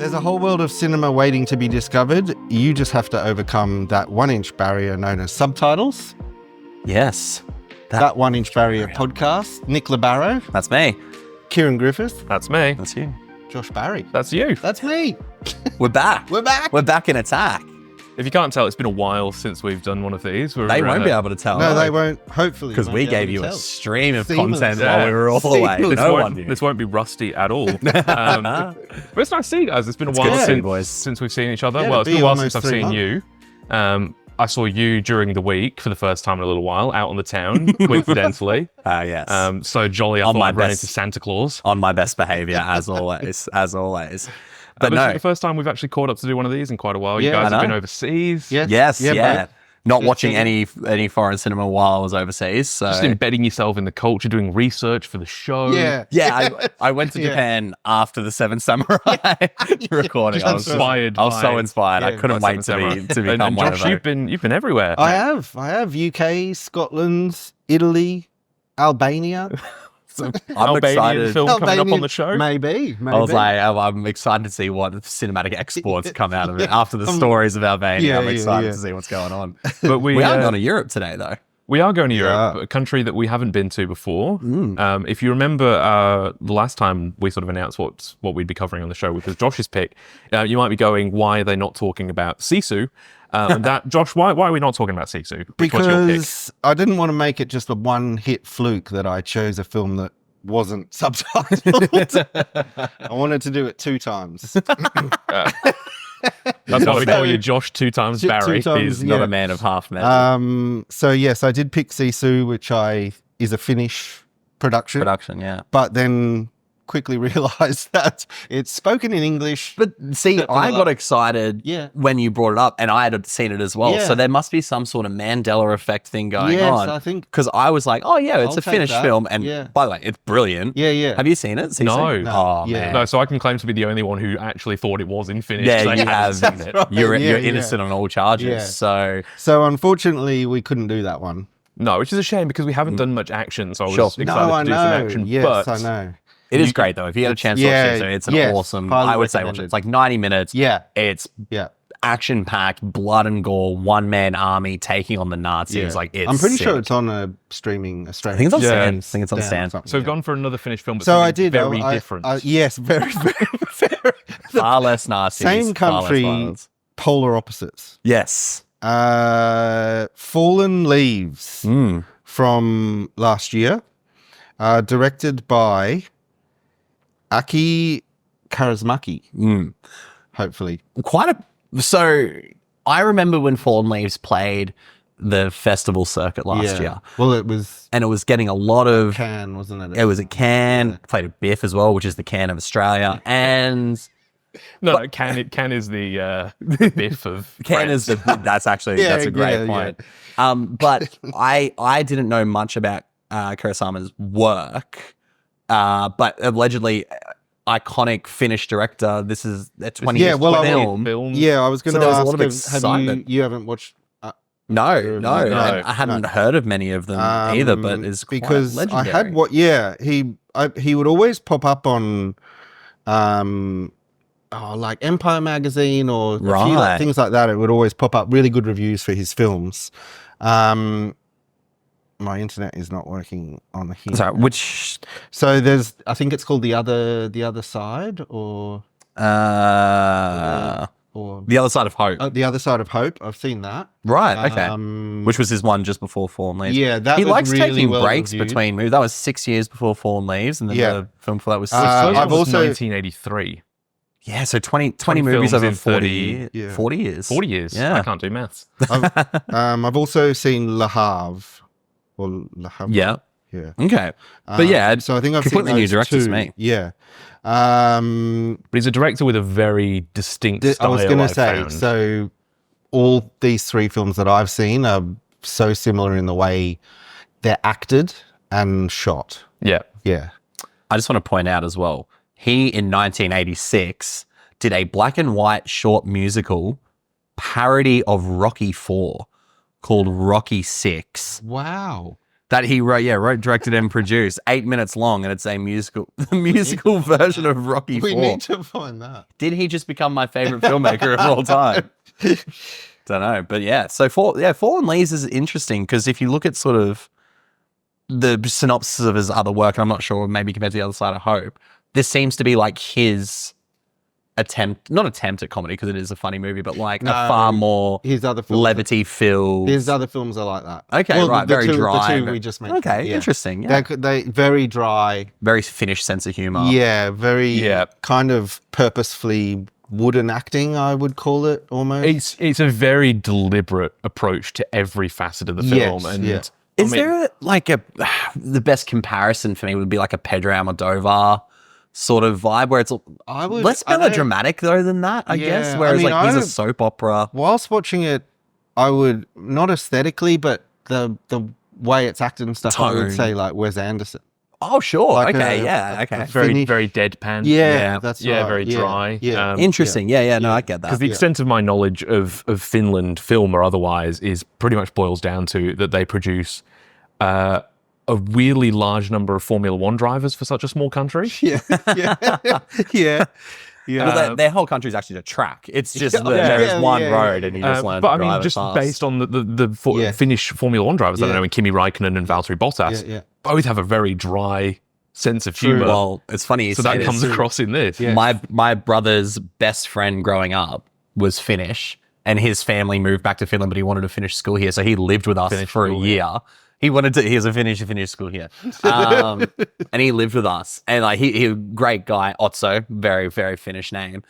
There's a whole world of cinema waiting to be discovered. You just have to overcome that 1-inch barrier known as subtitles. Yes. That 1-inch barrier podcast. Nick Labarro. That's me. Kieran Griffiths. That's me. That's you. Josh Barry. That's you. That's me. We're back. We're back. We're back in attack. If you can't tell, it's been a while since we've done one of these. They won't be able to tell. No, they won't. Hopefully. Because we gave you a stream of content while Yeah. we were all away. This this won't be rusty at all. But it's nice to see you guys. It's been a while since we've seen each other. Yeah, well, it's been a while since almost I've 3 seen you. I saw you during the week for the first time in a little while, out on the town, coincidentally. Yes. So jolly, I thought I'd run into Santa Claus. On my best behaviour, as always. As always. But no. it's the first time we've actually caught up to do one of these in quite a while. You guys have been overseas. Yes. Yeah. Not watching any foreign cinema while I was overseas. So. Just embedding yourself in the culture, doing research for the show. Yeah. I went to Japan after the Seven Samurai recording. I was so inspired. I couldn't wait to become one of Josh, those. you've been everywhere. I have UK, Scotland, Italy, Albania. I'm excited. Film coming up on the show. Maybe. I was like, I'm excited to see what cinematic exports come out of it after the stories of Albania. I'm excited to see what's going on. But we are going to Europe today, though. We are going to Europe, a country that we haven't been to before. If you remember the last time we sort of announced what we'd be covering on the show, which was Josh's pick, you might be going, why are they not talking about Sisu? Josh, why are we not talking about Sisu? Because I didn't want to make it just a one-hit fluke that I chose a film that wasn't subtitled. I wanted to do it 2 times. That's why we call you Josh 2 times Barry. He's not a man of half measures. So yes, I did pick Sisu, which is a Finnish production. But then quickly realized that it's spoken in English. But see, I got excited when you brought it up, and I had seen it as well. So there must be some sort of Mandela effect thing going on. I think. Because I was like, oh yeah, it's a Finnish film, and by the way, it's brilliant. Yeah. Have you seen it? No. Oh man. No, so I can claim to be the only one who actually thought it was in Finnish. Yeah, you have. Seen it. Right. You're innocent on all charges. So unfortunately, we couldn't do that one. No, which is a shame because we haven't done much action. So I was excited to do some action. Yes, I know. It is great though. If you get a chance to watch it, so it's an awesome. I would say watch it. It's like 90 minutes. Yeah, it's action-packed, blood and gore, one-man army taking on the Nazis. Like I'm pretty sure it's on a streaming. I think it's on Stan. I think it's on Stan. So we've gone for another Finnish film, but so I did very different. Yes, very, very far less Nazis. Same country, polar opposites. Yes. Fallen Leaves from last year, directed by Aki Kaurismäki. Hopefully. So I remember when Fallen Leaves played the festival circuit last year. Well, it was getting a lot of Cannes, wasn't it? It was at Cannes. Played at Biff as well, which is the Cannes of Australia, and Cannes is the Biff of Cannes is that's a great point. But I didn't know much about Kaurismäki's work, but allegedly. Iconic Finnish director. This is a 20 years film. Yeah, I was going to ask. A lot of excitement. You haven't watched? No. I hadn't heard of many of them either. But it's because quite legendary. I had what? Yeah, he would always pop up on, like Empire magazine or a few, things like that. It would always pop up. Really good reviews for his films. My internet is not working on here. Sorry, So there's, I think it's called the other side, or the Other Side of Hope. The Other Side of Hope. I've seen that. Right. Okay. Which was his one just before Fallen Leaves. Yeah, that he was likes really taking well breaks reviewed. between movies. That was 6 years before Fallen Leaves, and then the film for that was 6 years. I've also 1983. Yeah, so 20 movies over 40 years. 40 years. Yeah. I can't do maths. I've also seen Le Havre. Or Le Havre. Yeah. Yeah. Okay. But yeah, so I think I've completely seen new directors to me. Yeah. But he's a director with a very distinct style. I was going to say, so all these 3 films that I've seen are so similar in the way they're acted and shot. Yeah. Yeah. I just want to point out as well, he in 1986 did a black and white short musical parody of Rocky IV called Rocky VI. Wow. that he wrote, directed, and produced. 8 minutes long, and it's a musical version of Rocky We IV. need to find that. Did he just become my favorite filmmaker of all time? Don't know, but yeah. So Fallen Leaves is interesting because if you look at sort of the synopsis of his other work, I'm not sure, maybe compared to The Other Side of Hope, this seems to be like his not attempt at comedy because it is a funny movie, but like a far more his other films, levity filled. His other films are like that. Okay, Well, right, very dry. The two we just mentioned. Okay, yeah. interesting. Yeah, They very dry. very Finnish sense of humor. Yeah, very kind of purposefully wooden acting, I would call it almost. It's a very deliberate approach to every facet of the film. Is there like the best comparison for me would be like a Pedro Almodovar sort of vibe where it's less melodramatic though than that, I guess. Whereas he's a soap opera. Whilst watching it, I would not aesthetically, but the way it's acted and stuff, I would say like Wes Anderson. Oh, sure. Like okay. Very, very deadpan. Yeah, that's right. Very dry. Yeah. Interesting. Yeah. No, I get that. Because the extent of my knowledge of Finland, film or otherwise, is pretty much boils down to that they produce a really large number of Formula One drivers for such a small country. Yeah. Well, their whole country is actually a track. It's just there is one road, and you just learn. But to I mean, drive just fast. based on the Finnish Formula One drivers, I don't know, Kimi Räikkönen and Valtteri Bottas, both have a very dry sense of humor. Well, it's funny you so say that comes across in this. Yeah. My brother's best friend growing up was Finnish, and his family moved back to Finland, but he wanted to finish school here, so he lived with us for a year. He wanted to. He was a finish school here, and he lived with us. And like he a great guy, Otso, very very Finnish name.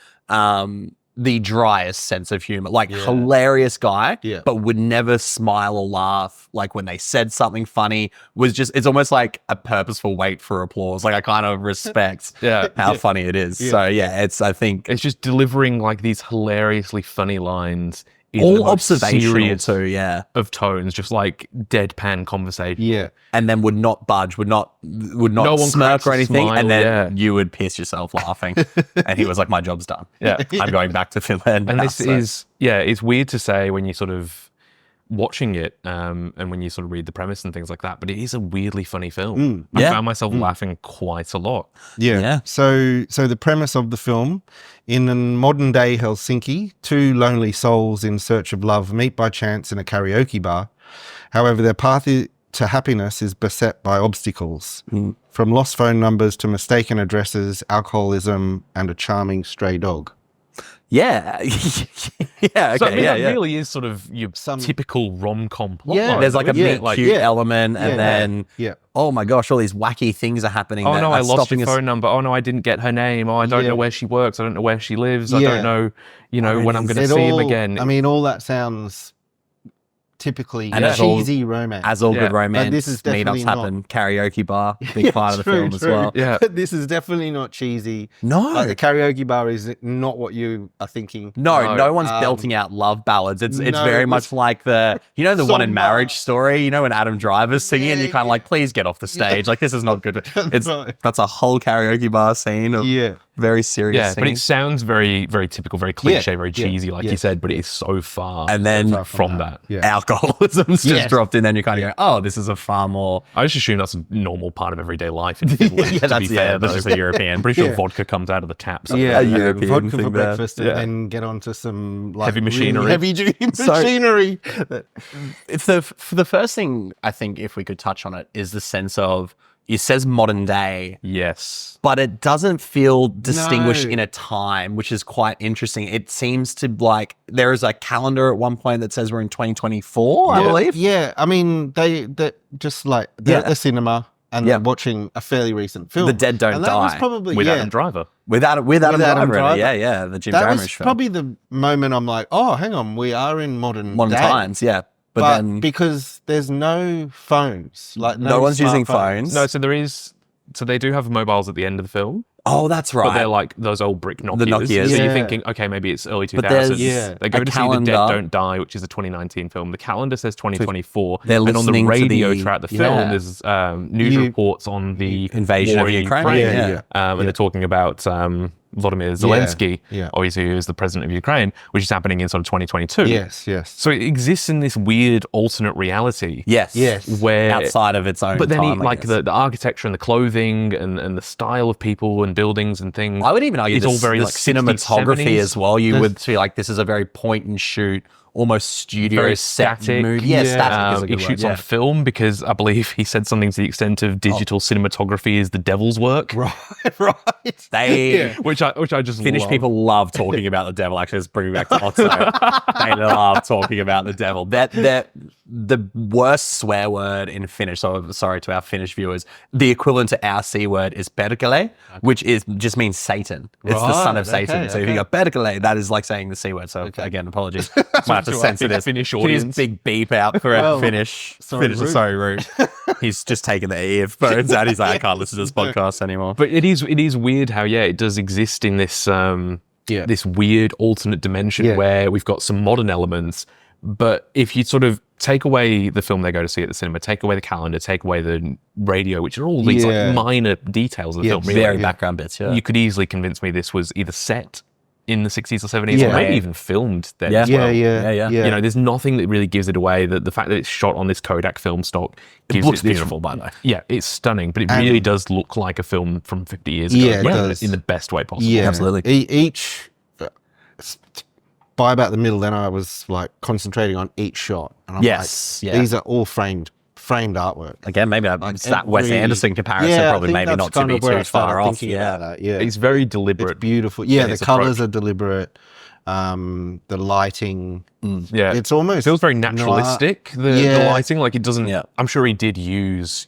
The driest sense of humor, like hilarious guy, but would never smile or laugh. Like when they said something funny, it's almost like a purposeful wait for applause. Like I kind of respect how funny it is. So I think it's just delivering like these hilariously funny lines. All observational too, of tones, just like deadpan conversation. And then would not budge, would not smirk or anything, and then you would piss yourself laughing. And he was like, "My job's done. I'm going back to Finland." And now, this is it's weird to say when you sort of watching it, and when you sort of read the premise and things like that, but it is a weirdly funny film. I found myself laughing quite a lot. So the premise of the film: in modern day Helsinki, two lonely souls in search of love meet by chance in a karaoke bar. However, their path to happiness is beset by obstacles, from lost phone numbers to mistaken addresses, alcoholism, and a charming stray dog. Okay, So that really is sort of your typical rom-com plot. There's like a meet cute element, and then oh my gosh, all these wacky things are happening. Oh no, I lost your phone number. Oh no, I didn't get her name. Oh, I don't know where she works. I don't know where she lives. I don't know, when I'm going to see him again. I mean, all that sounds typically and cheesy romance. As all good romance, this is meetups happen. Karaoke bar, big part of the film as well. But this is definitely not cheesy. No. Like the karaoke bar is not what you are thinking. No one's belting out love ballads. It's very much like the one in Marriage Story, when Adam Driver's singing and you're kind of like, please get off the stage. Like, this is not good. That's a whole karaoke bar scene of very serious but it sounds very, very typical, very cliche, very cheesy, like you said, but it is so far from that. Alcoholism's just dropped in, then you kind of go, oh, this is a far more... I just assume that's a normal part of everyday life in Finland, to be fair. That's just a European. I'm pretty sure vodka comes out of the taps. A European vodka thing for breakfast and then get onto some like, heavy machinery. Heavy duty machinery. For the first thing, I think, if we could touch on it, is the sense of, it says modern day. Yes. But it doesn't feel distinguished in a time, which is quite interesting. It seems to like, there is a calendar at one point that says we're in 2024, I believe. Yeah. I mean, they just like, they're at the cinema and they're watching a fairly recent film. The Dead Don't and Die. That was probably, with Adam Driver. With Adam Driver. Yeah. The Jim Jarmusch film. That was probably the moment I'm like, oh, hang on, we are in modern times, But then, because there's no phones, like no one's using phones. No, so they do have mobiles at the end of the film. Oh, that's right. But they're like those old brick Nokias. The Nokias. So you're thinking, okay, maybe it's early 2000s. They go to see The Dead Don't Die, which is a 2019 film. The calendar says 2024. And on the radio throughout the film, there's news reports on the invasion of Ukraine. And they're talking about Volodymyr Zelensky, Yeah. obviously who is the president of Ukraine, which is happening in sort of 2022. Yes. So it exists in this weird alternate reality. Yes. Where outside of its own but then time, I guess. the architecture and the clothing and the style of people and buildings and things. I would even argue it's all very the like 60s, cinematography 70s. as well. You would feel like this is a very point and shoot, almost studio Very set static. movie. Yeah, static is a He good shoots word, on film because I believe he said something to the extent of digital cinematography is the devil's work. Right. They Which I just Finnish love. people love talking about the devil. Actually, let's bring me back to Otto. They love talking about the devil. That the worst swear word in Finnish. So sorry to our Finnish viewers. The equivalent to our C word is perkele, which just means Satan. It's the son of Right, Satan. okay, So if you go perkele, that is like saying the C word. So again, apologies. Might have to To our censor this. Finnish Can you just audience. big beep out for our Finnish. Finnish are so rude. He's just taken the earphones out. He's like, I can't listen to this podcast anymore. But it is weird how it does exist in this this weird alternate dimension where we've got some modern elements, but if you sort of take away the film they go to see at the cinema, take away the calendar, take away the radio, which are all these like minor details of the film, really, Very background bits, yeah. you could easily convince me this was either set in the 60s or 70s or maybe even filmed then as well. Yeah. You know, there's nothing that really gives it away. The fact that it's shot on this Kodak film stock gives looks it this, beautiful, by the way. Yeah, it's stunning, but it really does look like a film from 50 years ago. Yeah, it does. In the best way possible. Yeah, Absolutely. Each by about the middle, then I was like concentrating on each shot, and I'm Yes, like, yeah. these are all framed artwork. Again, maybe it's that Wes really- Anderson comparison, Yeah, I probably think maybe that's not to kind be of where I too started far off. thinking Yeah. about that, yeah. It's very deliberate. It's beautiful. Yeah, in the its colors approach. are deliberate. The lighting. Yeah, It's almost it feels very naturalistic. The lighting, like it doesn't. Yeah. I'm sure he did use,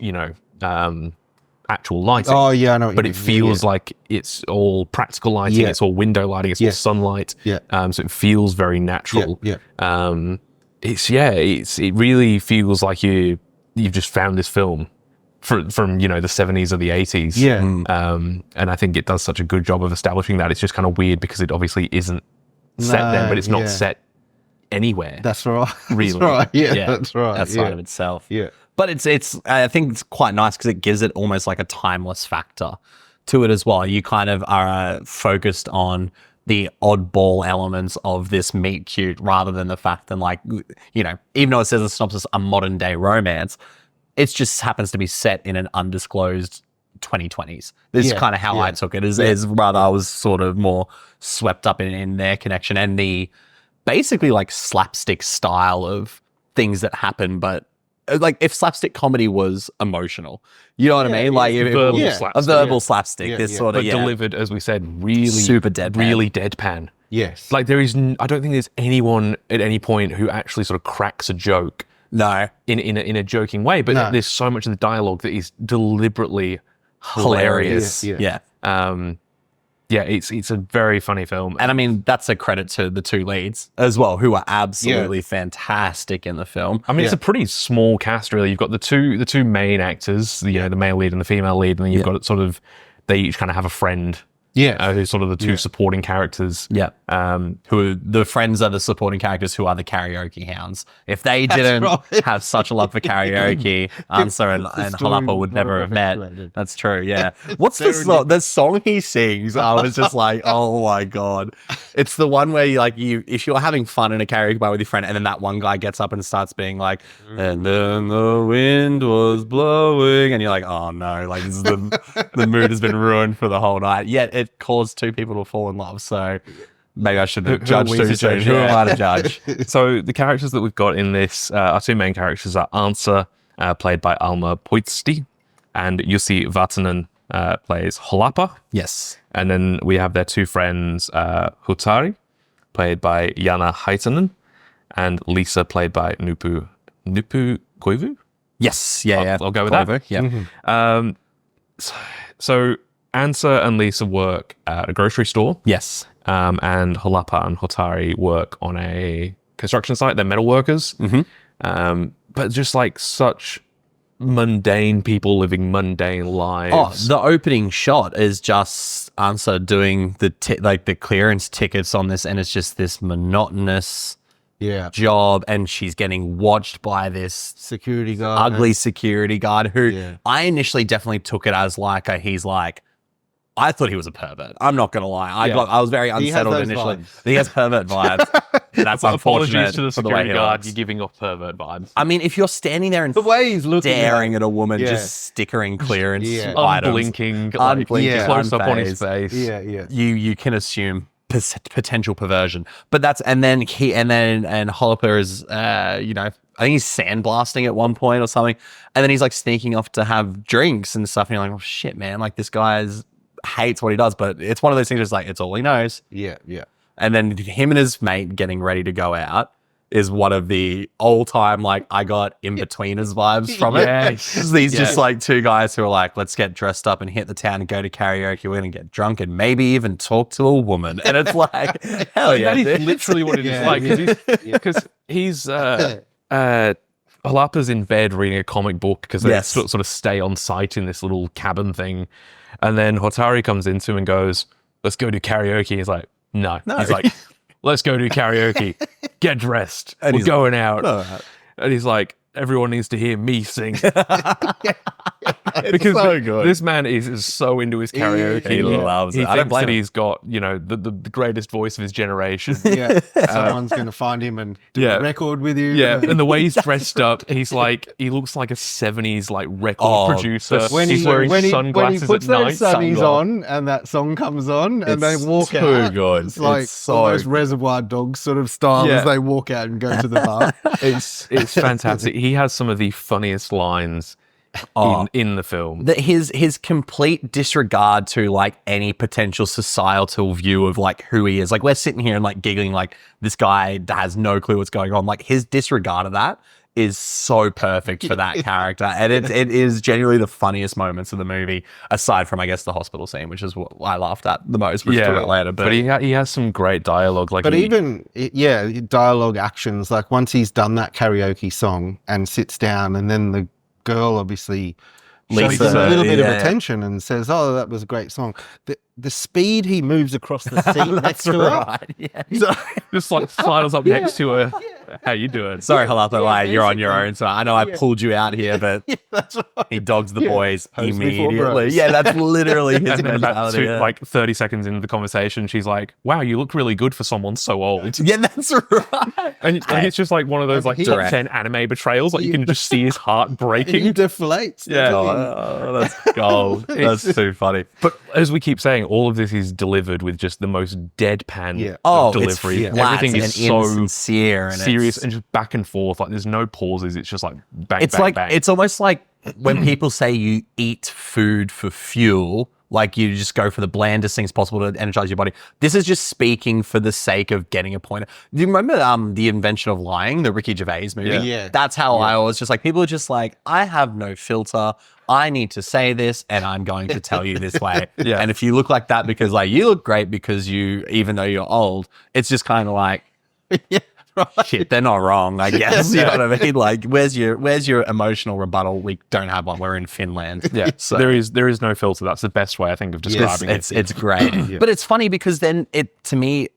actual lighting. Oh yeah, I know. What But you it mean. feels like it's all practical lighting. Yeah. It's all window lighting. It's all sunlight. Yeah. So it feels very natural. Yeah. It really feels like you've just found this film from the 70s or the 80s. Yeah. And I think it does such a good job of establishing that. It's just kind of weird because it obviously isn't set there, but it's not set anywhere. That's right. Really. That's right. Yeah, Yeah. that's right. outside yeah. of itself. Yeah. But it's I think it's quite nice because it gives it almost like a timeless factor to it as well. You kind of are focused on the oddball elements of this meet cute rather than the fact that, like, even though it says in the synopsis a modern day romance, it just happens to be set in an undisclosed 2020s. This is kind of how I took it. Is rather I was sort of more swept up in their connection and the basically like slapstick style of things that happen, but like if slapstick comedy was emotional, you know what I mean? Like if verbal a slapstick. verbal slapstick, Yeah, this yeah. sort of But delivered, as we said, really Super deadpan. really deadpan. Yes. Like I don't think there's anyone at any point who actually sort of cracks a joke no in a joking way, but No. there's so much of the dialogue that is deliberately hilarious. Yeah. It's a very funny film. And I mean, that's a credit to the two leads as well, who are absolutely fantastic in the film. I mean, it's a pretty small cast, really. You've got the two main actors, the male lead and the female lead, and then you've got it sort of, they each kind of have a friend. Yeah. Who's sort of the two supporting characters. Yeah. Who are the friends are the supporting characters who are the karaoke hounds. If they didn't have such a love for karaoke, Ansa and Halapa would never have met. That's true, yeah. What's the song he sings? I was just like, oh my God. It's the one where if you're having fun in a karaoke bar with your friend and then that one guy gets up and starts being like, and then the wind was blowing, and you're like, oh no, like this is the mood has been ruined for the whole night. Yet it caused two people to fall in love, so maybe I shouldn't have judged too soon. Who am I to judge? So the characters that we've got in this, our two main characters are Ansa, played by Alma Poitsti, and Jussi Vatanen plays Holapa. Yes. And then we have their two friends, Hutari, played by Jana Haitanen, and Lisa, played by Nupu Koivu. Yes. Yeah. I'll go with Koivu, that. Yeah. So Ansa and Lisa work at a grocery store. Yes. And Halapa and Hotari work on a construction site. They're metal workers. But just like such mundane people living mundane lives. Oh, the opening shot is just Ansa doing the clearance tickets on this, and it's just this monotonous job, and she's getting watched by this Security guard. ugly security guard who I initially definitely took it as like he's like I thought he was a pervert. I'm not gonna lie. I was very unsettled initially. Vibes. He has pervert vibes. That's unfortunate. Apologies to the for the way security he guard. looks. You're giving off pervert vibes. I mean, if you're standing there and The way he's looking staring at a woman, just stickering clearance items, Unblinking, close up on his face. Yeah, yeah. you can assume potential perversion. But that's and Holliper is you know, I think he's sandblasting at one point or something, and then he's like sneaking off to have drinks and stuff. And you're like, oh shit, man! Like this guy hates what he does, but it's one of those things. It's like it's all he knows. Yeah, yeah. And then him and his mate getting ready to go out is one of the all-time, like, I got in-betweeners vibes from it. These just, like, two guys who are like, let's get dressed up and hit the town and go to karaoke with and get drunk and maybe even talk to a woman. And it's like, hell yeah. That is literally what it is like. Because he's Halapa's in bed reading a comic book because they sort of stay on site in this little cabin thing. And then Hotaru comes into him and goes, let's go do karaoke. He's like, no. He's like, let's go do karaoke. Get dressed. And we're going out. No. And he's like, everyone needs to hear me sing. Because so good. This man is so into his karaoke. He loves it. He thinks that he's got, you know, the greatest voice of his generation. Yeah. Someone's going to find him and do a record with you. Yeah. And the way he's dressed up, he looks like a 70s like record producer. He's wearing sunglasses when he puts at night. those sunnies on and that song comes on and they walk out. Too good. It's like almost Reservoir Dogs sort of style as they walk out and go to the bar. It's fantastic. He has some of the funniest lines in the film. His complete disregard to like any potential societal view of like who he is. Like we're sitting here and like giggling like this guy has no clue what's going on. Like his disregard of that is so perfect for that character. And it is genuinely the funniest moments of the movie, aside from I guess the hospital scene, which is what I laughed at the most. We'll talk about later. But he has some great dialogue. Like, dialogue actions. Like once he's done that karaoke song and sits down, and then the girl obviously shows him a little bit of attention and says, "Oh, that was a great song." The speed he moves across the seat next to her, just like sidles up next to her. How you doing? Sorry, Halapa, you're on your own. So I know I pulled you out here, but that's right. He dogs the boys Post immediately. Yeah, that's literally his and then mentality. like 30 seconds into the conversation, she's like, "Wow, you look really good for someone so old." Yeah, that's right. And it's just like one of those like top 10 anime betrayals. Like you can just see his heart breaking. He deflates. Yeah, that's gold. That's too funny. But as we keep saying, all of this is delivered with just the most deadpan delivery. Everything is so sincere and serious and just back and forth. Like there's no pauses. It's just like bang, it's bang, like bang. It's almost like when people say you eat food for fuel, like you just go for the blandest things possible to energize your body. This is just speaking for the sake of getting a point. Do you remember The Invention of Lying, the Ricky Gervais movie? Yeah. That's how I was just like, people are just like, I have no filter. I need to say this and I'm going to tell you this way. And if you look like that because like you look great because even though you're old, it's just kind of like, shit, they're not wrong, I guess. You know what I mean? Like, where's your emotional rebuttal? We don't have one. We're in Finland. Yeah. So there is no filter. That's the best way I think of describing it. It's great. But it's funny because then to me,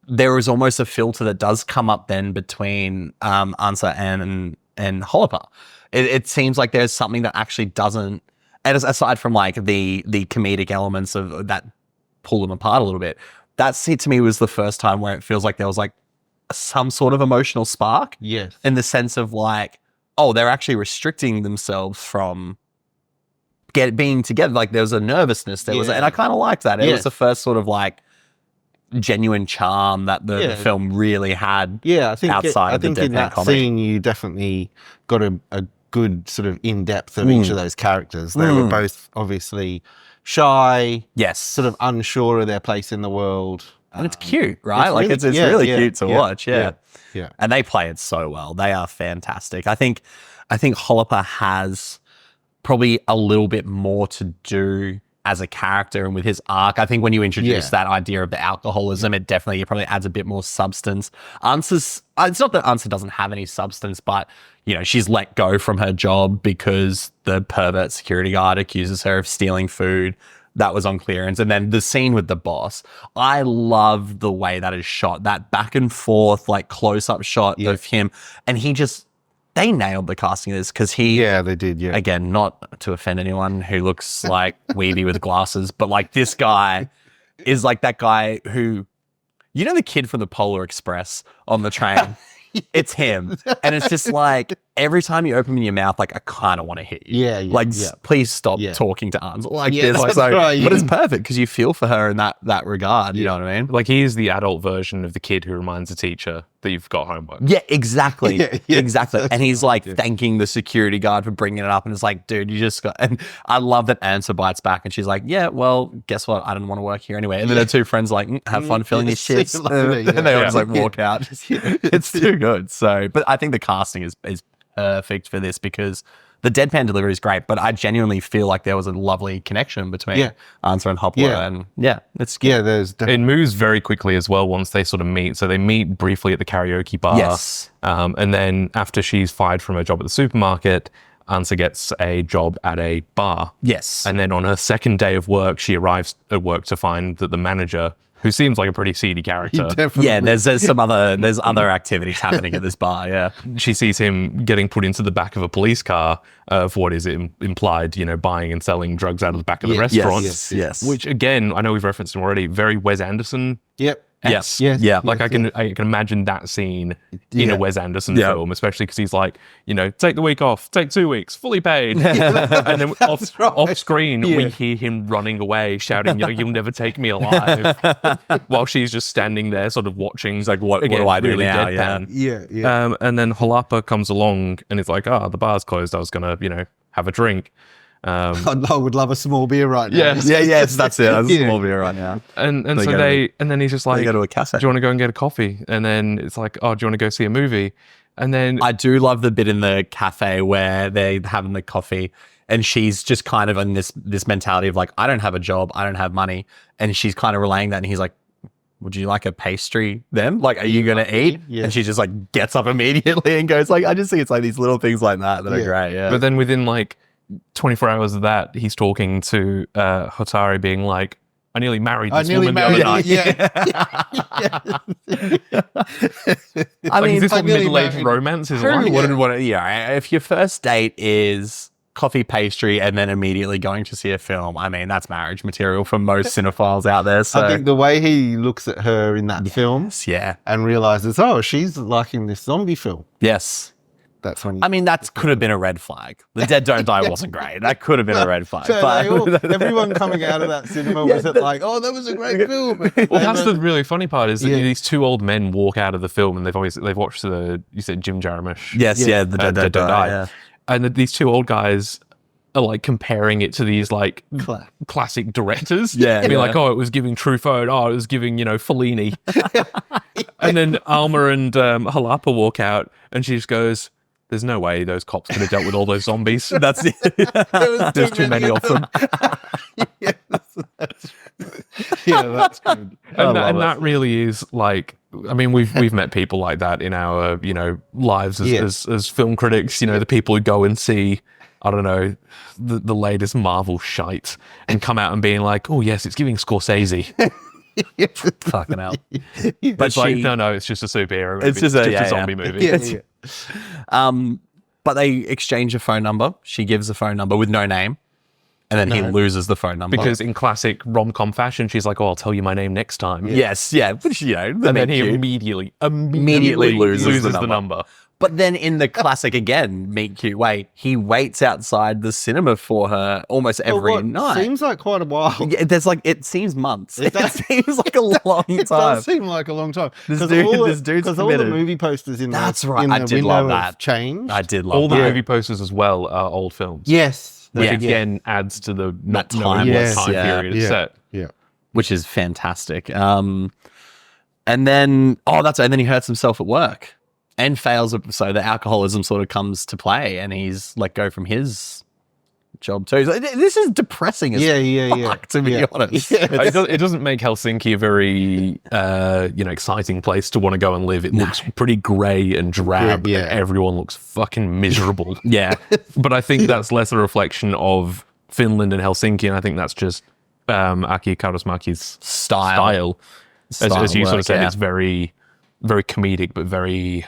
there is almost a filter that does come up then between Ansa and Holliper. It seems like there's something that actually doesn't, and aside from like the comedic elements of that pull them apart a little bit, that to me was the first time where it feels like there was like some sort of emotional spark. Yes. In the sense of like, oh, they're actually restricting themselves from being together. Like there was a nervousness. There was, and I kind of liked that. It was the first sort of like genuine charm that the film really had. Yeah, I think outside of the in that comedy. scene you definitely got a good sort of in-depth of each of those characters. They were both obviously shy, sort of unsure of their place in the world. And it's cute, right? It's really cute to watch. Yeah. And they play it so well. They are fantastic. I think Holliper has probably a little bit more to do as a character and with his arc. I think when you introduce that idea of the alcoholism, it probably adds a bit more substance. It's not that Ansa doesn't have any substance, but you know, she's let go from her job because the pervert security guard accuses her of stealing food. That was on clearance. And then the scene with the boss, I love the way that is shot. That back and forth, like close-up shot of him. And he just, they nailed the casting of this because they did. Yeah. Again, not to offend anyone who looks like Weeby with glasses, but like this guy is like that guy who, you know, the kid from the Polar Express on the train. It's him. And it's just like every time you open your mouth, like I kind of want to hit you. Please stop talking to Ansel like this. Like, but it's perfect because you feel for her in that regard. You know what I mean? Like he is the adult version of the kid who reminds the teacher that you've got homework. Yeah, exactly. Exactly. And he's like thanking the security guard for bringing it up. And it's like, dude, you just got, and I love that Ansel bites back and she's like, yeah, well, guess what? I didn't want to work here anyway. And then her two friends are like, have fun filling these shits. And they all just like walk out. It's too good. So, but I think the casting is perfect for this because the deadpan delivery is great, but I genuinely feel like there was a lovely connection between Ansel and Hopper, and it's good. Yeah, there's it moves very quickly as well once they sort of meet. So they meet briefly at the karaoke bar, and then after she's fired from her job at the supermarket, Ansel gets a job at a bar. Yes, and then on her second day of work, she arrives at work to find that the manager, who seems like a pretty seedy character. There's some other activities happening at this bar. Yeah, she sees him getting put into the back of a police car for what is implied, you know, buying and selling drugs out of the back of the restaurant. Yes. Which again, I know we've referenced him already. Very Wes Anderson. Yep. Yes. Like I can imagine that scene in a Wes Anderson film, especially because he's like, you know, take the week off, take 2 weeks, fully paid, and then off screen we hear him running away, shouting, you know, you'll never take me alive, while she's just standing there, sort of watching. He's like, what do I do now? Deadpan. And then Jalapa comes along and is like, the bar's closed. I was gonna, you know, have a drink. I would love a small beer right now. Yes, that's it. That's a small beer right now. And then he's just like, go to a cafe. Do you want to go and get a coffee? And then it's like, do you want to go see a movie? And then I do love the bit in the cafe where they're having the coffee and she's just kind of in this mentality of like, I don't have a job, I don't have money, and she's kind of relaying that, and he's like, would you like a pastry then? Like, are you going to eat? Yeah. And she just like gets up immediately and goes like, I just think it's like these little things like that are great. Yeah. But then within like 24 hours of that, he's talking to Hotari being like, I nearly married this woman the other night. I mean, is this what middle-aged romance is like? Wouldn't want to, if your first date is coffee, pastry, and then immediately going to see a film, I mean, that's marriage material for most cinephiles out there. So I think the way he looks at her in that film and realizes, she's liking this zombie film. Yes. That's when I mean, that could have been a red flag. The Dead Don't Die wasn't great. That could have been a red flag. So everyone coming out of that cinema was like, that was a great film. Well, that's the really funny part is that these two old men walk out of the film and they've watched you said Jim Jarmusch. Yes, the Dead Don't Die. Yeah. And these two old guys are like comparing it to these like classic directors. Being like, it was giving Truffaut. It was giving, you know, Fellini. And then Alma and Jalapa walk out and she just goes, there's no way those cops could have dealt with all those zombies. That's it. There's too many of them. That's good. And that really is like, I mean, we've met people like that in our, you know, lives as film critics. You know, the people who go and see, I don't know, the latest Marvel shite and come out and being like, oh yes, it's giving Scorsese. Fucking hell. But it's like, no, it's just a superhero movie. It's just a zombie movie. But they exchange a phone number. She gives a phone number with no name. And then he loses the phone number. Because in classic rom-com fashion, she's like, I'll tell you my name next time. Yes, which, you know. And then he immediately loses the number. But then in the classic, again, meet cute way, he waits outside the cinema for her almost every night. Seems like quite a while. There's like, it seems months. It seems like a long time. It does seem like a long time. This dude's because all the movie posters in That's the, right. in the I did window love that. Changed. I did love all that. the movie posters as well are old films. Yes. Which again adds to the not knowing what time period it's set. Yeah. Which is fantastic. And then he hurts himself at work and fails. So the alcoholism sort of comes to play and he's let go from his job too. So this is depressing as fuck, to be honest. It doesn't make Helsinki a very exciting place to want to go and live. It looks pretty grey and drab. And everyone looks fucking miserable. But I think that's less a reflection of Finland and Helsinki, and I think that's just Aki Kaurismäki's style. As you sort of said, it's very, very comedic, but very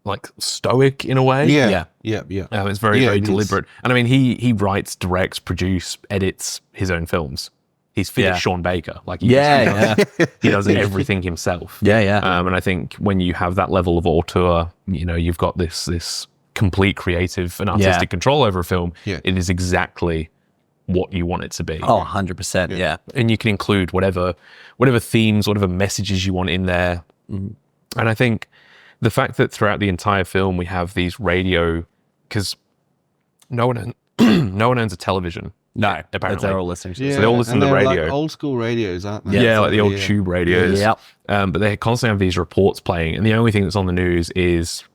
like stoic in a way. Yeah. It's very, very deliberate. And I mean, he writes, directs, produces, edits his own films. He's finished Sean Baker. Like he does everything himself. And I think when you have that level of auteur, you know, you've got this complete creative and artistic control over a film. It is exactly what you want it to be. 100%. Yeah. And you can include whatever themes, whatever messages you want in there. And I think the fact that throughout the entire film we have these radio, because no one owns a television. No, apparently they're all listening to. So they all listen to the radio. Like old school radios, aren't they? Yeah, like the old tube radios. Yep. But they constantly have these reports playing, and the only thing that's on the news is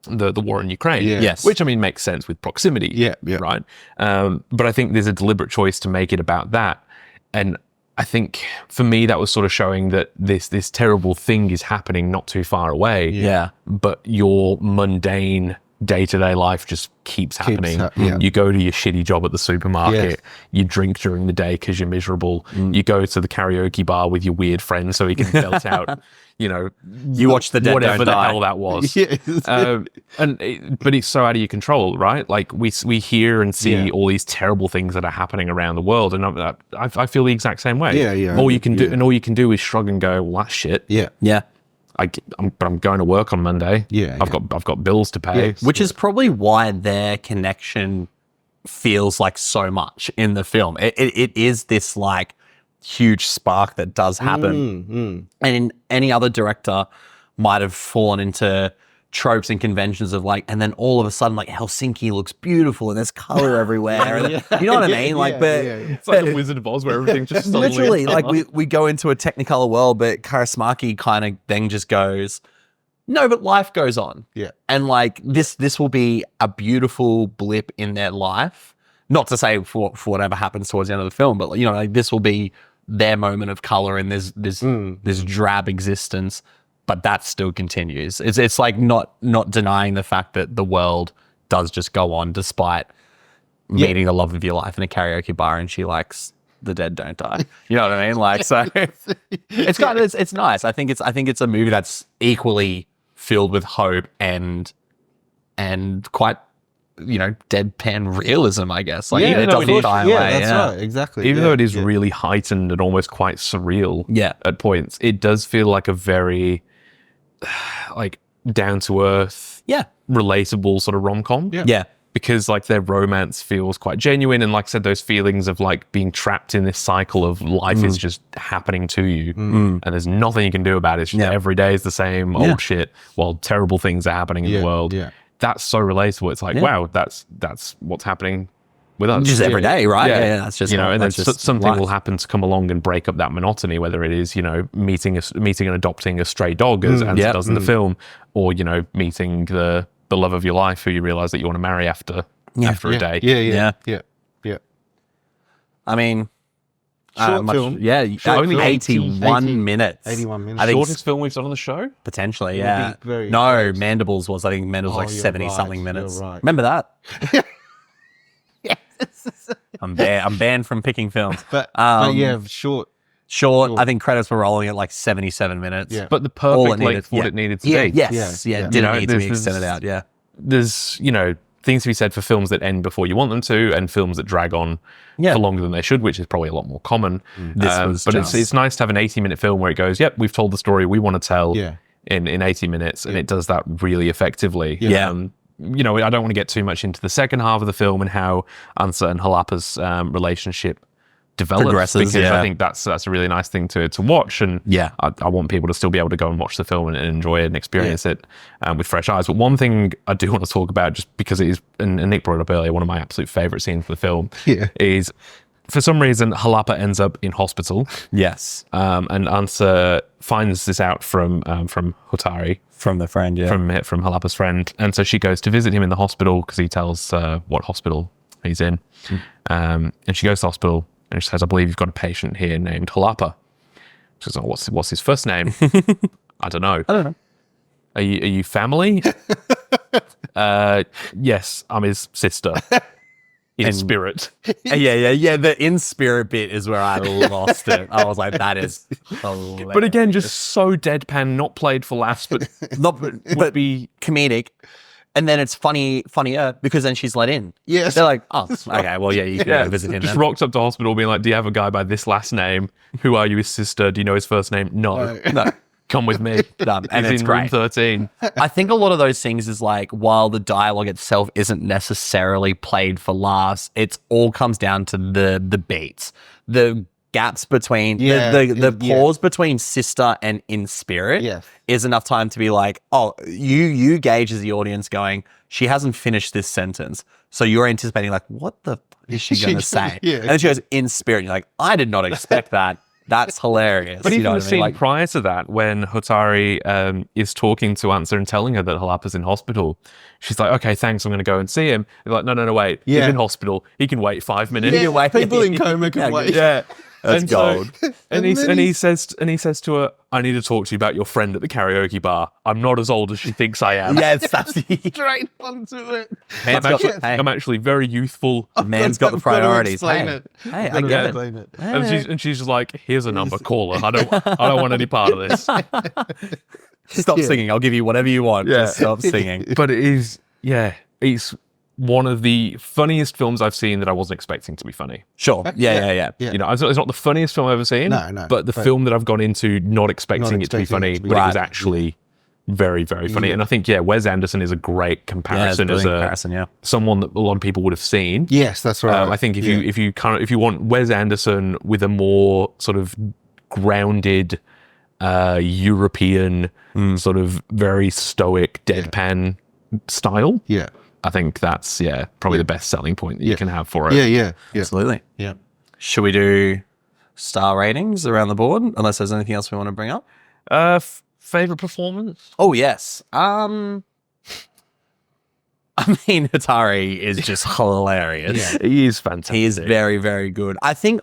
the war in Ukraine. Yes. Which, I mean, makes sense with proximity. Yeah. Right? But I think there's a deliberate choice to make it about that. And I think for me, that was sort of showing that this terrible thing is happening not too far away. Yeah. But your mundane day-to-day life just keeps happening. You go to your shitty job at the supermarket, you drink during the day because you're miserable, you go to the karaoke bar with your weird friend so he can belt out, you know, you watch the Dead whatever Don't the Die. hell that was. But it's so out of your control, right? Like we hear and see all these terrible things that are happening around the world, and I feel the exact same way. All you can do, and all you can do is shrug and go, well, that's shit. Yeah. But I'm going to work on Monday. I've got bills to pay. Which is probably why their connection feels like so much in the film. It is this like huge spark that does happen. And any other director might have fallen into tropes and conventions of like, and then all of a sudden like Helsinki looks beautiful and there's color everywhere. You know what I mean? Like, but it's like the Wizard of Oz where everything just literally like we go into a Technicolor world, but Kaurismäki kind of then just goes, no, but life goes on. And like this will be a beautiful blip in their life. Not to say for whatever happens towards the end of the film, but you know, like this will be their moment of color in this drab existence. But that still continues. It's like not denying the fact that the world does just go on despite meeting the love of your life in a karaoke bar and she likes The Dead Don't Die. You know what I mean? Like, so it's nice. I think it's a movie that's equally filled with hope and quite, you know, deadpan realism, I guess. Like it doesn't die away. That's right, exactly. Even though it is really heightened and almost quite surreal at points, it does feel like a very like down to earth, relatable sort of rom-com. Because like their romance feels quite genuine, and like I said, those feelings of like being trapped in this cycle of life is just happening to you, and there's nothing you can do about it. It's just every day is the same old shit while terrible things are happening in the world. That's so relatable. It's like, wow, that's what's happening with us. Just every day, right? Yeah, that's just, you know, and then something life will happen to come along and break up that monotony, whether it is, you know, meeting and adopting a stray dog as Ansa does in the film, or, you know, meeting the love of your life who you realize that you want to marry after a day. Yeah. I mean, Short film. Only 81 minutes. 81 minutes. I think Shortest film we've done on the show? potentially, It'll be very No, close. Mandibles was, I think Mandibles like you're 70 right, something you're minutes. right. Remember that? I'm banned from picking films. But short. Short, I think credits were rolling at like 77 minutes. Yeah. But the All perfect length for what it needed to be. Yes. Yeah. Didn't know, need to be there's- extended out. Yeah. There's, you know, things to be said for films that end before you want them to, and films that drag on for longer than they should, which is probably a lot more common. But it's nice to have an 80-minute film where it goes, yep, we've told the story we want to tell in 80 minutes, and it does that really effectively. You know, I don't want to get too much into the second half of the film and how Ansa and Halapa's relationship develops, Progresses, because I think that's a really nice thing to watch, and I want people to still be able to go and watch the film and enjoy it and experience it with fresh eyes. But one thing I do want to talk about, just because it is, and Nick brought it up earlier, one of my absolute favorite scenes of the film is, for some reason, Halapa ends up in hospital. Yes. And Ansa finds this out from Hotari, From the friend, from Halapa's friend, and so she goes to visit him in the hospital because he tells what hospital he's in, and she goes to the hospital and she says, "I believe you've got a patient here named Halapa." She says, "Oh, what's his first name?" I don't know. Are you family? Yes, I'm his sister. in spirit. Yeah. The in spirit bit is where I lost it. I was like, that is hilarious. But again, just so deadpan, not played for laughs, but but be comedic. And then it's funnier because then she's let in. Yes. They're like, oh, okay, well, yeah, you can go visit him just then. rocks up to hospital being like, do you have a guy by this last name? Who are you, his sister? Do you know his first name? No. Come with me. And He's it's in great. room 13. I think a lot of those things is like, while the dialogue itself isn't necessarily played for laughs, it all comes down to the beats. The gaps between the pause between sister and in spirit is enough time to be like, oh, you gauge as the audience going, she hasn't finished this sentence. So you're anticipating like, what the fuck is she going to say? And then she goes in spirit. And you're like, I did not expect that. That's hilarious. But you even know the what I mean? scene Like, prior to that, when Hotari is talking to Ansa and telling her that Halapa's in hospital, she's like, okay, thanks, I'm going to go and see him. They're like, no, wait. He's in hospital. He can wait 5 minutes. He can wait. People in coma can wait. Yeah. That's gold. And he says to her, I need to talk to you about your friend at the karaoke bar. I'm not as old as she thinks I am. Yes, that's Straight onto it. I'm actually very youthful. Man's got the priorities. Hey, I get it. And she's just like, here's a number, call her. I don't want any part of this. Stop singing. I'll give you whatever you want. Just stop singing. But it is, it's one of the funniest films I've seen that I wasn't expecting to be funny. Sure. Yeah. You know, it's not the funniest film I've ever seen. No. But the film that I've gone into not expecting it to be funny, but it was actually very, very funny. And I think, Wes Anderson is a great comparison someone that a lot of people would have seen. Yes, that's right. I think if you want Wes Anderson with a more sort of grounded European sort of very stoic deadpan style. Yeah. I think that's probably the best selling point that you can have for it. Yeah. Absolutely. Yeah. Should we do star ratings around the board? Unless there's anything else we want to bring up. Favorite performance? Oh yes. I mean, Hotari is just hilarious. Yeah. He is fantastic. He is very, very good. I think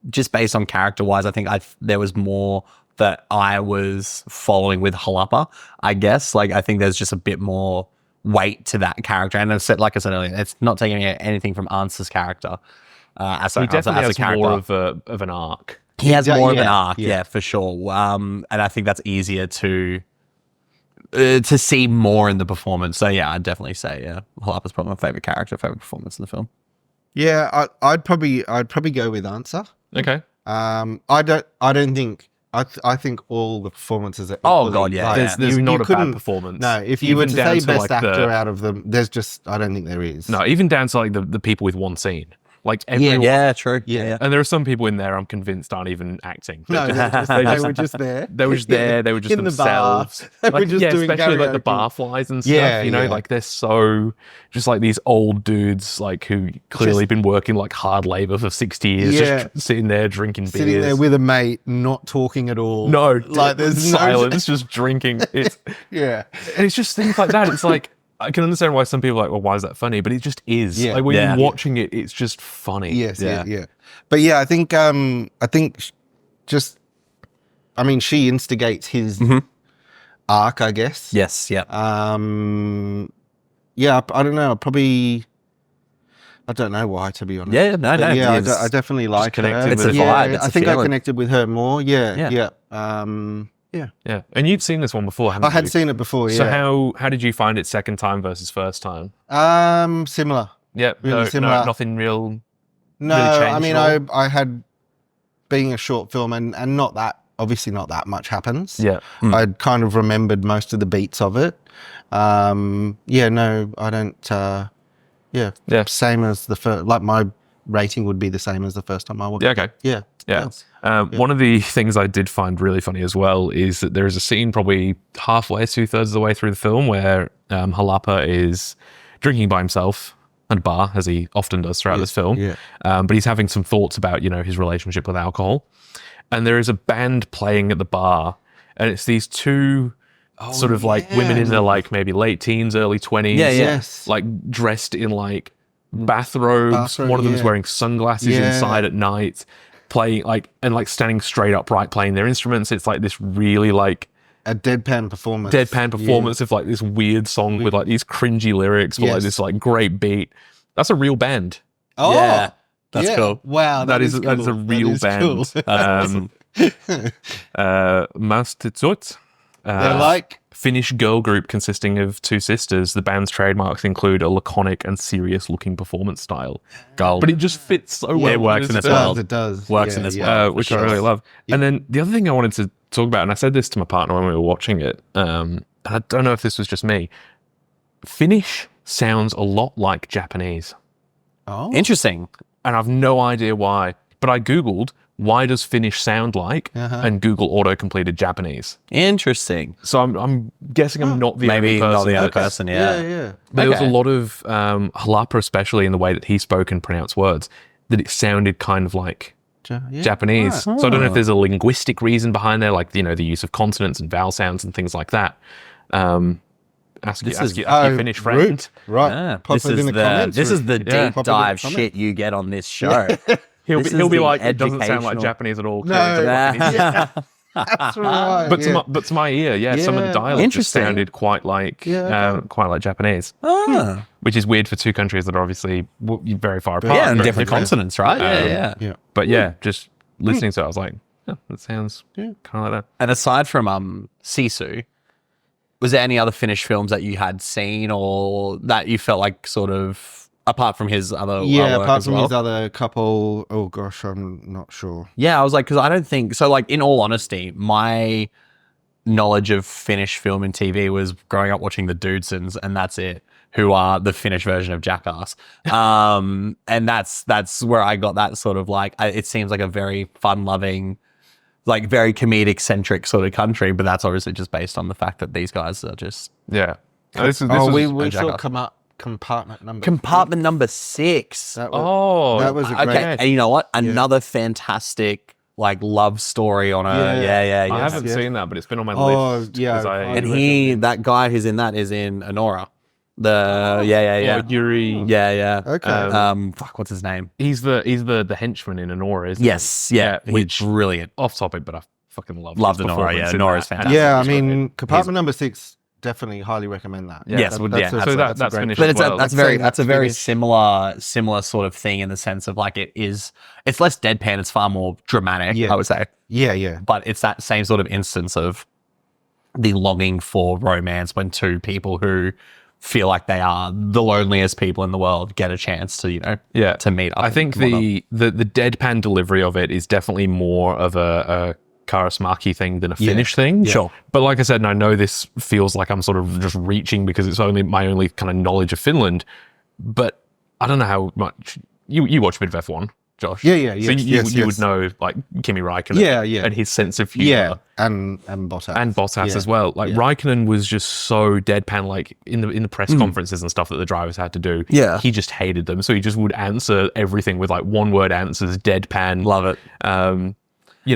just based on character wise, I think there was more that I was following with Halapa. I guess I think there's just a bit more weight to that character, and like I said earlier, it's not taking anything from Ansa's character. He definitely has more of an arc. He has more of an arc, for sure. And I think that's easier to see more in the performance. So I'd definitely say Halapa's probably my favorite character, favorite performance in the film. Yeah, I'd probably go with Ansa. Okay. I don't think. I think all the performances are oh god, yeah. There's not a bad performance. No, if you were to say best actor out of them, there's just I don't think there is. No, even down to the people with one scene. Like everyone. Yeah, true. Yeah. And there are some people in there I'm convinced aren't even acting. No, they were just there. They were just there. They were just in themselves. The bar. They were just doing especially karaoke. the barflies and stuff. You know, they're so just these old dudes who clearly been working hard labor for 60 years, just sitting there drinking beers. Sitting there with a mate, not talking at all. No, there's silence, just drinking. It's and it's just things like that. It's I can understand why some people are like, well, why is that funny? But it just is. Yeah. When you're watching it, it's just funny. Yes, yeah. But I think she instigates his arc, I guess. Yes, yeah. I don't know. I don't know why, to be honest. Yeah, no. Yeah, I definitely like her. It's a vibe. It's I a think feeling. I connected with her more. Yeah. Yeah. And you'd seen this one before, haven't you? I had seen it before, So how did you find it second time versus first time? Similar. Yeah, Really similar. Nothing real. No, really changed I mean, at all? I had, being a short film and not that, obviously not that much happens. Yeah. I'd kind of remembered most of the beats of it. No, I don't, same as the first, my rating would be the same as the first time I watched Yeah, okay. Yeah. Yeah. One of the things I did find really funny as well is that there is a scene probably halfway, 2/3 of the way through the film where Halapa is drinking by himself at a bar, as he often does throughout this film. Yeah. But he's having some thoughts about, his relationship with alcohol. And there is a band playing at the bar, and it's these two women in their maybe late teens, early 20s. Yeah, yeah. Yes. Dressed in bathrobes. One of them is wearing sunglasses inside at night, playing and standing straight upright playing their instruments. It's this really a deadpan performance. of this weird song with these cringy lyrics, but this great beat. That's a real band. Oh, Yeah, that's cool. Wow, That is cool. a real band. Cool. Mastitsot. They're like Finnish girl group consisting of two sisters. The band's trademarks include a laconic and serious-looking performance style. Gold. But it just fits so well. it works in this film, world. it does. Works in this world. which I really love. And then the other thing I wanted to talk about, and I said this to my partner when we were watching it, and I don't know if this was just me, Finnish sounds a lot like Japanese. Oh, Interesting. And I've no idea why. But I Googled, why does Finnish sound like? And Google auto-completed Japanese. Interesting. So I'm guessing I'm not the Maybe only person. not the other that's- person. Yeah. yeah. But there was a Okay. lot of halapa, especially in the way that he spoke and pronounced words, that it sounded kind of like Japanese. So I don't know if there's a linguistic reason behind there, like, the use of consonants and vowel sounds and things like that. Ask your Finnish friend. Root. Right. Yeah. Pop This it is in the the comments. this is the Root. deep Pop it in the dive comments. shit you get on this show. He'll This be is the like, it doesn't sound like educational- Japanese at all. No. Yeah. That's right. But to my ear, some of the dialect just Interesting. sounded quite like Japanese, Ah. which is weird for two countries that are obviously very far apart. Yeah, and very different consonants, right? Yeah. Yeah. But just listening to it, I was like, that sounds kind of like that. And aside from Sisu, was there any other Finnish films that you had seen or that you felt like sort of apart from his other Yeah, work apart as from well? his other couple. Oh gosh, I'm not sure. Yeah, I was like, because I don't think so. Like, in all honesty, my knowledge of Finnish film and TV was growing up watching the Dudesons, and that's it. Who are the Finnish version of Jackass? And that's where I got that sort of like. It seems like a very fun-loving, like very comedic-centric sort of country, but that's obviously just based on the fact that these guys are just Yeah. This was we saw Jackass. compartment number. compartment number 6. That was, that was a great. Okay, and you know what? Another fantastic like love story on a Yeah. I haven't yeah. seen that, but it's been on my Oh, list. yeah, 'cause And that guy who's in that is in Honora. Yuri. Yeah. Okay. Fuck, what's his name? He's the henchman in Honora, isn't Yes, yeah. Yeah, He's brilliant. he? Off topic, but I fucking love Loved Honora, yeah. Honora's fantastic. yeah, I He's mean, compartment number 6. Definitely highly recommend that. Yeah. Yes, That- would- that's yeah, a- So that's a that's great finished film. But as well. that's Saying a very Finnish. similar sort of thing in the sense of like it's less deadpan, it's far more dramatic, Yeah. I would say. Yeah. But it's that same sort of instance of the longing for romance when two people who feel like they are the loneliest people in the world get a chance to, to meet up. I think the deadpan delivery of it is definitely more of a Kaurismäki thing than a Finnish thing. Sure. But like I said, and I know this feels like I'm sort of just reaching because it's only my only kind of knowledge of Finland, but I don't know how much you watch a bit of F1, Josh. Yeah, So you would know like Kimi Räikkönen. Yeah. And his sense of humor. Yeah, and Bottas. And Bottas Yeah. as well. Like Räikkönen was just so deadpan, like in the press conferences and stuff that the drivers had to do. Yeah. He just hated them. So he just would answer everything with like one word answers, deadpan. Love it.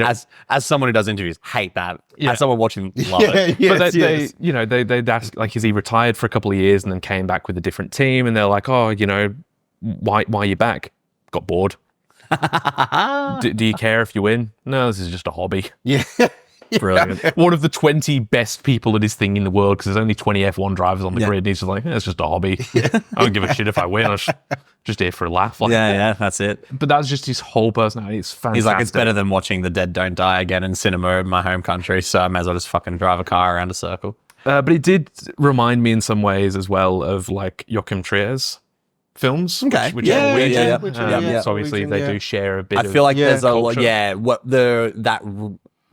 As As someone who does interviews, hate that. Yeah. As someone watching, love it. but they'd ask like, is he retired for a couple of years and then came back with a different team? And they're like, oh, why are you back? Got bored. Do you care if you win? No, this is just a hobby. Yeah. Brilliant. One of the 20 best people at his thing in the world because there's only 20 F1 drivers on the grid. And he's just like, it's just a hobby. I don't give a shit if I win. I'm just here for a laugh. Like, Yeah, that's it. But that's just his whole personality. It's fantastic. He's like, it's better than watching The Dead Don't Die again in cinema in my home country, so I may as well just fucking drive a car around a circle. But it did remind me in some ways as well of like Joachim Trier's films. Okay. Which Yeah, are Norwegian. yeah. Which are, yeah. So obviously they do share a bit I of feel like there's culture. that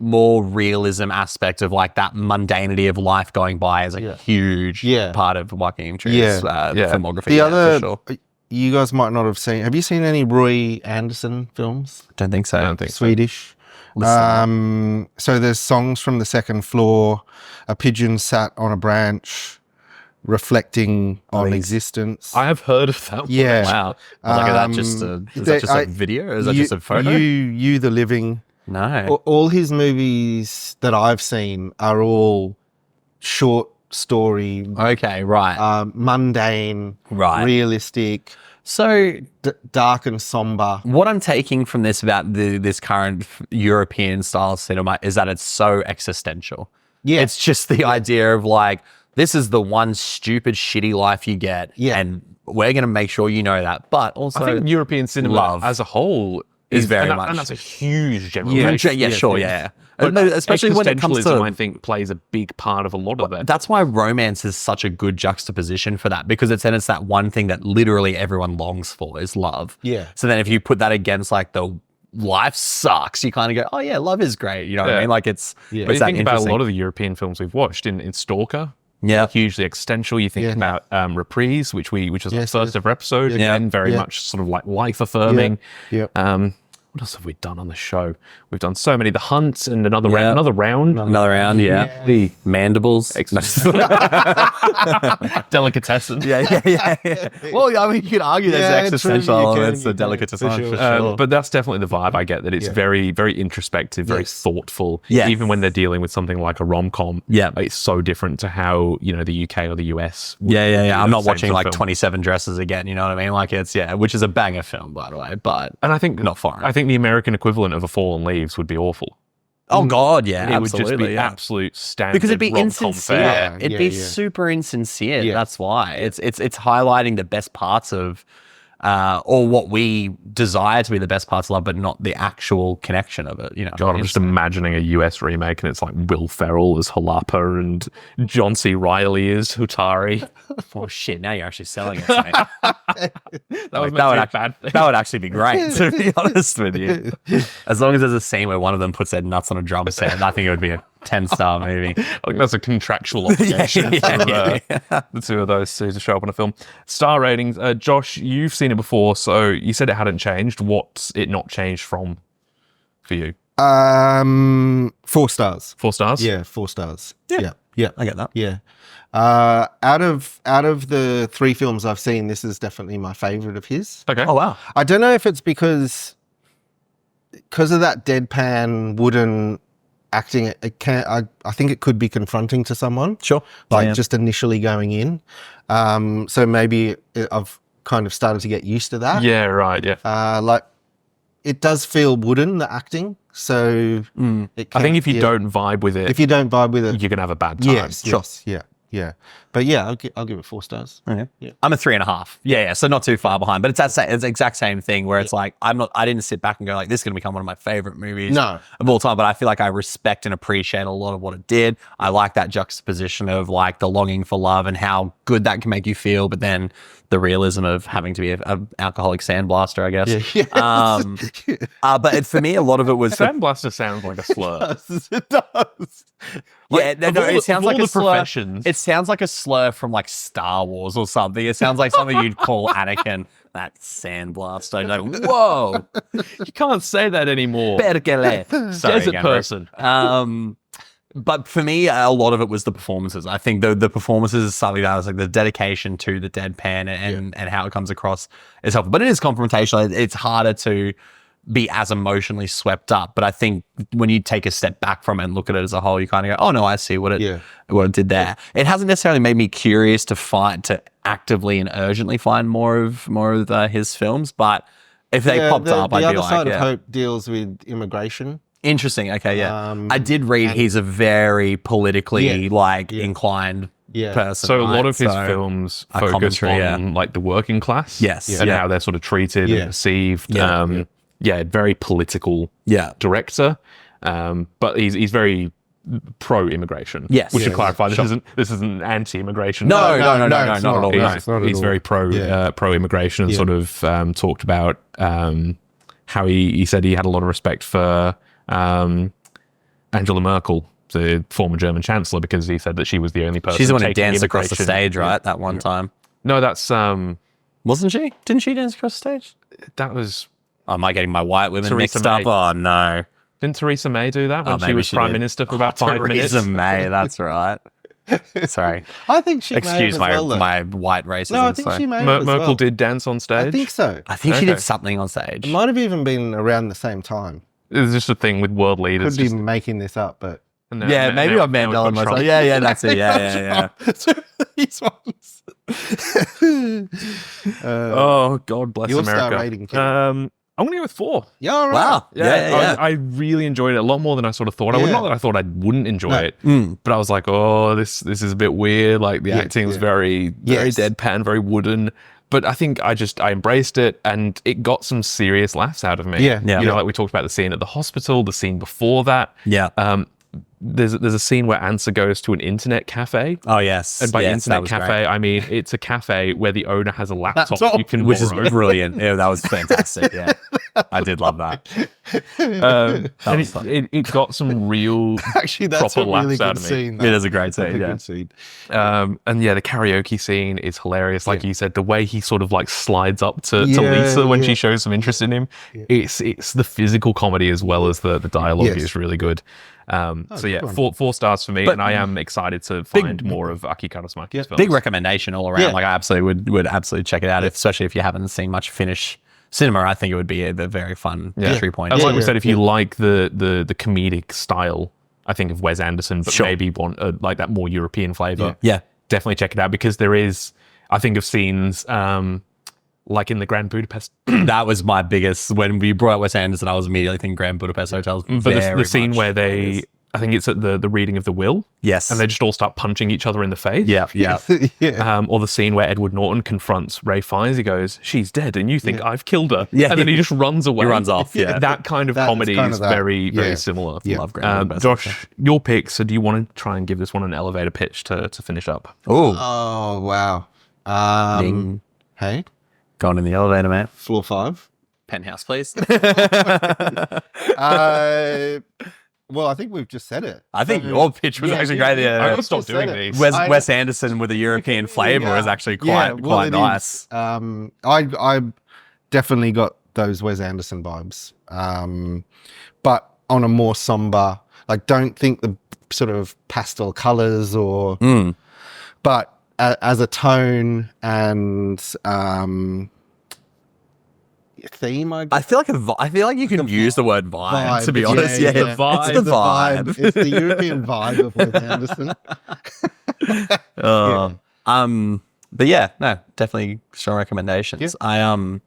more realism aspect of like that mundanity of life going by is a huge part of Joachim Trier's filmography. The other, for sure. you guys might not have seen. Have you seen any Roy Andersson films? Don't think so. I don't think so. Swedish. So there's Songs from the Second Floor. A pigeon sat on a branch, reflecting on existence. I have heard of that one. Yeah. Wow. Like, is that just a video or is that just a photo? You the Living. No. All his movies that I've seen are all short story, Okay, right. mundane, Right. realistic, So dark and somber. what I'm taking from this about this current European style cinema is that it's so existential. Yeah. It's just the idea of like, this is the one stupid, shitty life you get. Yeah. And we're going to make sure you know that. But also, I think European cinema as a whole is very and that's a huge generalization. But especially when it comes to, I think, plays a big part of a lot of it. That's why romance is such a good juxtaposition for that, because it's that one thing that literally everyone longs for is love. Yeah. So then if you put that against like the life sucks, you kind of go, oh yeah, love is great. You know what I mean? Like it's, but you think about a lot of the European films we've watched in Stalker. Yeah, hugely existential. You think about Reprise, which is the first ever episode, and very much sort of like life affirming. What else have we done on the show? We've done so many. The Hunt and another round. The Mandibles. Delicatessen. Yeah. Well, I mean, you could argue there's existential elements of Delicatessen. For sure. But that's definitely the vibe I get, that it's very, very introspective, very thoughtful. Yeah. Even when they're dealing with something like a rom-com, it's so different to how, the UK or the US. I'm not watching like 27 Dresses again, you know what I mean? Like it's, which is a banger film, by the way, and I think not foreign. I think the American equivalent of A Fallen Leaves would be awful. Oh God, yeah, it would just be absolute standard, because it'd be insincere. It'd be super insincere. Yeah. That's why it's highlighting the best parts of, or what we desire to be the best parts of love, but not the actual connection of it. God, I'm just imagining a US remake, and it's like Will Ferrell as Jalapa and John C. Reilly as Hutari. Oh shit! Now you're actually selling it to me. that would actually be great, to be honest with you. As long as there's a scene where one of them puts their nuts on a drum set, I think it would be a 10-star movie. I think that's a contractual obligation for the two of those two to show up on a film. Star ratings. Josh, you've seen it before, so you said it hadn't changed. What's it not changed from for you? 4 stars. 4 stars? Yeah, 4 stars. Yeah. I get that. Yeah. Out of the 3 films I've seen, this is definitely my favorite of his. Okay. Oh wow. I don't know if it's because of that deadpan wooden acting. I think it could be confronting to someone. Sure. Just initially going in. So maybe I've kind of started to get used to that. Yeah, right. Yeah. It does feel wooden, the acting. So I think if you don't vibe with it, you're gonna have a bad time. Yes. Yeah. But yeah, I'll give it 4 stars. Okay. Yeah. I'm a 3.5. Yeah. So not too far behind, but it's the exact same thing where it's like, I didn't sit back and go like, this is going to become one of my favorite movies of all time. But I feel like I respect and appreciate a lot of what it did. I like that juxtaposition of like the longing for love and how good that can make you feel, but then the realism of having to be an alcoholic sandblaster, I guess. Yeah. But for me, a lot of it was sandblaster sounds like a slur. It does. It sounds like a slur. Professions. It sounds like a slur from like Star Wars or something. It sounds like something you'd call Anakin that sandblaster. Like, whoa, you can't say that anymore. Perkele. Sorry, desert person. But for me, a lot of it was the performances. I think the performances is something that was like the dedication to the deadpan and how it comes across is helpful. But it is confrontational. It's harder to be as emotionally swept up. But I think when you take a step back from it and look at it as a whole, you kind of go, oh no, I see what it did there. It hasn't necessarily made me curious to actively and urgently find more of his films. But if they popped up, I'd be like, The Other Side of Hope deals with immigration. Interesting. Okay, yeah. I did read he's a very politically inclined person. So a lot of his films focus on like the working class, and how they're sort of treated and perceived. Very political director, but he's very pro-immorration. Yes, we should clarify this isn't anti-immigration. No, not at all. He's very pro-immigration and sort of talked about how he said he had a lot of respect for Angela Merkel, the former German chancellor, because he saed that she was the only person. She's the one who danced across the stage, right? That one time. No, that's wasn't she? Didn't she dance across the stage? That was. Am I getting my white women mixed up? Oh no! Didn't Theresa May do that when she was prime minister for about 5 minutes? Theresa May, that's right. Sorry. I think she excuse may have my white racism. No, I think she may have Merkel did dance on stage. I think so. I think she did something on stage. It might have even been around the same time. It's just a thing with world leaders. Could be making this up, but maybe I'm Mandela myself. Yeah, that's it. Yeah. These ones. Oh God bless your America. Star rating, I'm gonna go with 4. Yeah, all right. Wow. Yeah. I really enjoyed it a lot more than I sort of thought. Not that I thought I wouldn't enjoy it, but I was like, oh, this is a bit weird. Like the acting was very deadpan, very wooden. but I think I embraced it, and it got some serious laughs out of me. Yeah. You know, like we talked about the scene at the hospital, the scene before that. Yeah. There's a scene where Ansa goes to an internet cafe. Oh, yes. And by yes, internet cafe, great. I mean it's a cafe where the owner has a laptop you can Which is borrow. brilliant. Yeah, that was fantastic. Yeah, I did love that. And it got some real Actually, that's proper a really laughs out good of me. scene. It is a great scene. That's a Yeah. good scene. And yeah, the karaoke scene is hilarious. Like you said, the way he sort of like slides up to Lisa when she shows some interest in him. Yeah. It's the physical comedy as well as the dialogue is really good. So yeah, 4 stars for me, and I am excited to find more of Aki Kaurismäki's films. Big recommendation all around. Like I absolutely would absolutely check it out, especially if you haven't seen much Finnish cinema. I think it would be a very fun entry point. Like we said, if you like the comedic style, I think of Wes Anderson, but maybe want like that more European flavor. Yeah, definitely check it out, because there is, I think of scenes like in the Grand Budapest. That was my biggest, when we brought up Wes Anderson, I was immediately thinking Grand Budapest Hotel. But the scene where they, I think it's at the reading of the will. Yes. And they just all start punching each other in the face. Yeah. Or the scene where Edward Norton confronts Ray Fiennes. He goes, "She's dead, and you think I've killed her." Yeah. And then he just runs away. He runs off. Yeah. That kind of comedy is very, very similar. Love Grand Budapest. Josh, your pick. So do you want to try and give this one an elevator pitch to finish up? Oh, wow. Ding. Hey, Going in the elevator, man. floor 5. Penthouse, please. Well, I think we've just said it. I think your pitch was actually great. I Yeah. gotta stop doing these. Wes Anderson with a European flavor is actually quite nice. I definitely got those Wes Anderson vibes, but on a more somber. Like, don't think the sort of pastel colors or, but as a tone and theme, I feel like you can use the word vibe, to be honest. Yeah, The vibe. It's the vibe. It's the European vibe of Wes Anderson. But yeah, no, definitely strong recommendations. I'm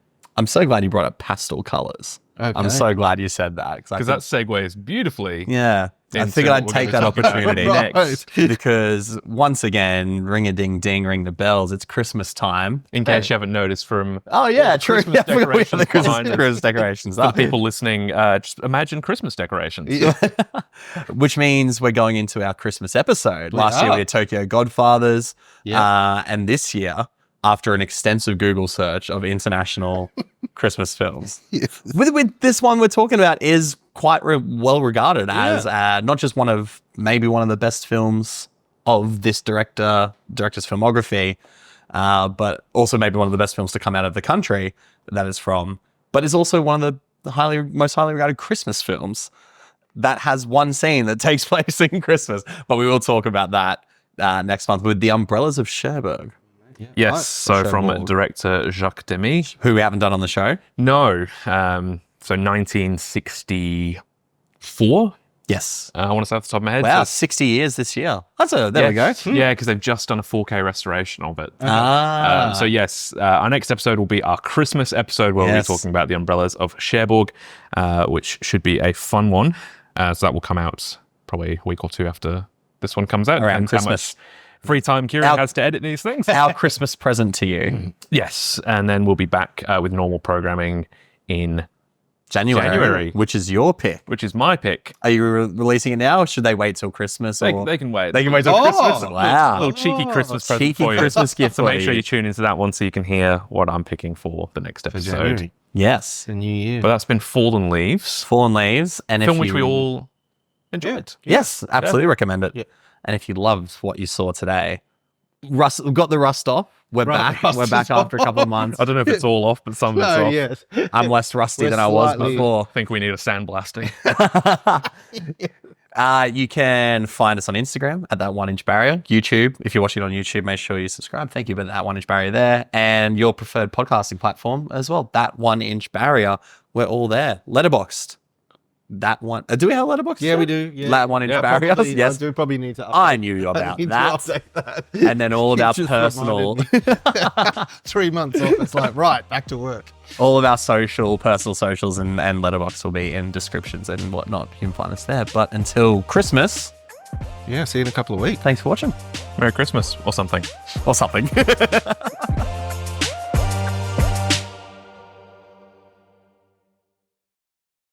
so glad you brought up pastel colors. Okay. I'm so glad you said that, because that segues beautifully. Yeah. I into figured I'd what we're take gonna that be talking about opportunity next. because once again, ring a ding ding, ring the bells. It's Christmas time. In case you haven't noticed from Oh yeah, true. Christmas Yeah, I forgot we have decorations the behind us. Christmas decorations. for the people listening, just imagine Christmas decorations. Which means we're going into our Christmas episode. Last year we had Tokyo Godfathers, and this year, after an extensive Google search of international Christmas films, with this one we're talking about is quite well regarded as not just maybe one of the best films of this director's filmography, but also maybe one of the best films to come out of the country that is from. But it's also one of the most highly regarded Christmas films that has one scene that takes place in Christmas. But we will talk about that next month with The Umbrellas of Cherbourg. Yes, so from director Jacques Demy, Who we haven't done on the show. No, so 1964. Yes. I want to say off the top of my head. Wow, So 60 years this year. There we go. Yeah, because they've just done a 4K restoration of it. So yes, our next episode will be our Christmas episode where we'll be talking about The Umbrellas of Cherbourg, which should be a fun one. So that will come out probably a week or two after this one comes out. Around Depends how Christmas. much free time Kieran has to edit these things. Our Christmas present to you. Yes, and then we'll be back with normal programming in January, which is your pick. which is my pick. Are you releasing it now, or should they wait till Christmas? They can wait. They can wait till Christmas. A Wow. little cheeky Christmas present Cheeky for you. Christmas gift So for make sure you. you tune into that one so you can hear what I'm picking for the next episode. January. Yes. The new year. But that's been Fallen Leaves, Fallen Leaves. And film if which you, we all enjoyed. Yes, absolutely recommend it. Yeah. And if you loved what you saw today, we've got the rust off. We're back. rust We're back is after a couple of off. months. I don't know if it's all off, but some of it's No, off. yes. I'm less rusty We're than I was slightly- before. I think we need a sandblasting. You can find us on Instagram at That 1 Inch Barrier. YouTube, if you're watching on YouTube, make sure you subscribe. Thank you for That 1 Inch Barrier there. And your preferred podcasting platform as well, That 1 Inch Barrier. We're all there. Letterboxd. That one. Do we have Letterboxd? Yeah, we do. Yeah. That 1 Inch Barriers. Probably, yes. I do probably need to update. I knew about need to that. update that. And then all of our Just personal, reminded me. 3 months off. It's like, right, back to work. all of our personal socials and Letterboxd will be in descriptions and whatnot. You can find us there. But until Christmas, Yeah, see you in a couple of weeks. thanks for watching. Merry Christmas or something. Or something.